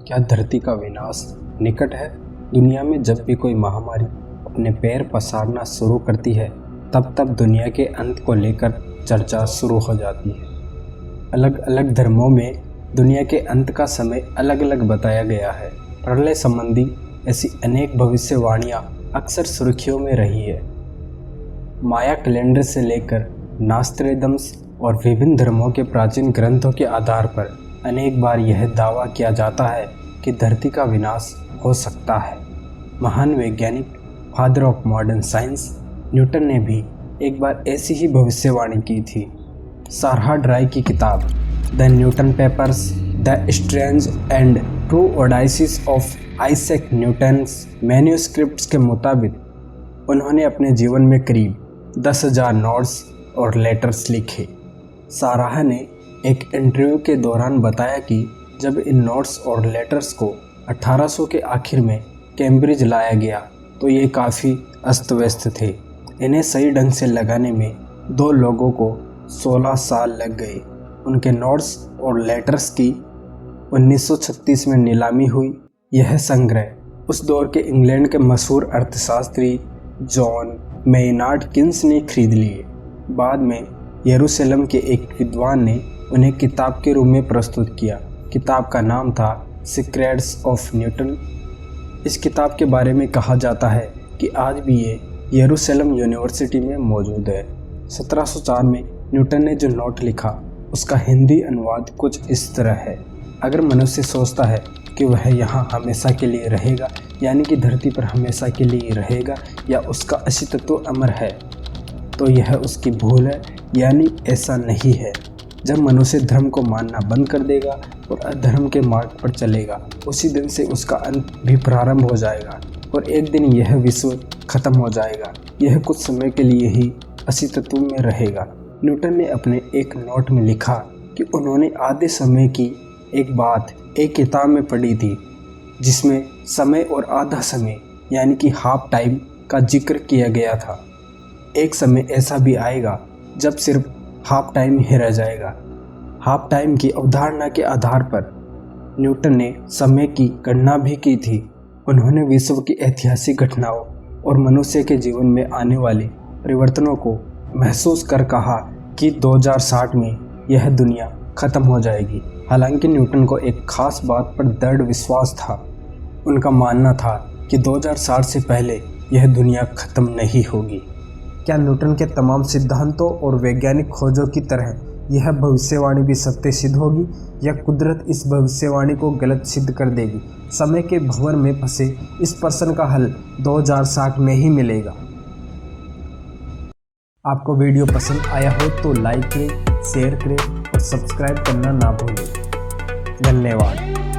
क्या धरती का विनाश निकट है? दुनिया में जब भी कोई महामारी अपने पैर पसारना शुरू करती है, तब दुनिया के अंत को लेकर चर्चा शुरू हो जाती है। अलग अलग धर्मों में दुनिया के अंत का समय अलग अलग बताया गया है। प्रलय संबंधी ऐसी अनेक भविष्यवाणियां अक्सर सुर्खियों में रही है। माया कैलेंडर से लेकर नास्ट्रेडम्स और विभिन्न धर्मों के प्राचीन ग्रंथों के आधार पर अनेक बार यह दावा किया जाता है कि धरती का विनाश हो सकता है। महान वैज्ञानिक father of modern science Newton ने भी एक बार ऐसी ही भविष्यवाणी की थी। सारा ड्राई की किताब the Newton papers the strange and true odysseys of Isaac Newton's manuscripts के मुताबिक उन्होंने अपने जीवन में करीब 10,000 नोट्स और लेटर्स लिखे। साराह ने एक इंटरव्यू के दौरान बताया कि जब इन नोट्स और लेटर्स को 1800 के आखिर में कैम्ब्रिज लाया गया तो ये काफ़ी अस्त व्यस्त थे। इन्हें सही ढंग से लगाने में 2 लोगों को 16 साल लग गए। उनके नोट्स और लेटर्स की 1936 में नीलामी हुई। यह संग्रह उस दौर के इंग्लैंड के मशहूर अर्थशास्त्री जॉन मेयनार्ड किन्स ने खरीद लिए। बाद में यरूशलेम के एक विद्वान ने उन्हें किताब के रूप में प्रस्तुत किया। किताब का नाम था सीक्रेट्स ऑफ न्यूटन। इस किताब के बारे में कहा जाता है कि आज भी ये यरूशलेम यूनिवर्सिटी में मौजूद है। 1704 में न्यूटन ने जो नोट लिखा उसका हिंदी अनुवाद कुछ इस तरह है। अगर मनुष्य सोचता है कि वह यहाँ हमेशा के लिए रहेगा, यानी कि धरती पर हमेशा के लिए रहेगा, या उसका अस्तित्व अमर है, तो यह उसकी भूल है, यानी ऐसा नहीं है। जब मनुष्य धर्म को मानना बंद कर देगा और अधर्म के मार्ग पर चलेगा, उसी दिन से उसका अंत भी प्रारंभ हो जाएगा और एक दिन यह विश्व खत्म हो जाएगा। यह कुछ समय के लिए ही अस्तित्व में रहेगा। न्यूटन ने अपने एक नोट में लिखा कि उन्होंने आधे समय की एक बात एक किताब में पढ़ी थी, जिसमें समय और आधा समय यानी कि हाफ टाइम का जिक्र किया गया था। एक समय ऐसा भी आएगा जब सिर्फ हाफ टाइम ही रह जाएगा। हाफ टाइम की अवधारणा के आधार पर न्यूटन ने समय की गणना भी की थी। उन्होंने विश्व की ऐतिहासिक घटनाओं और मनुष्य के जीवन में आने वाले परिवर्तनों को महसूस कर कहा कि 2060 में यह दुनिया खत्म हो जाएगी। हालांकि न्यूटन को एक खास बात पर दृढ़ विश्वास था। उनका मानना था कि 2060 से पहले यह दुनिया खत्म नहीं होगी। क्या न्यूटन के तमाम सिद्धांतों और वैज्ञानिक खोजों की तरह यह भविष्यवाणी भी सत्य सिद्ध होगी, या कुदरत इस भविष्यवाणी को गलत सिद्ध कर देगी? समय के भंवर में फंसे इस प्रश्न का हल 2060 में ही मिलेगा। आपको वीडियो पसंद आया हो तो लाइक करें, शेयर करें और सब्सक्राइब करना ना भूलें। धन्यवाद।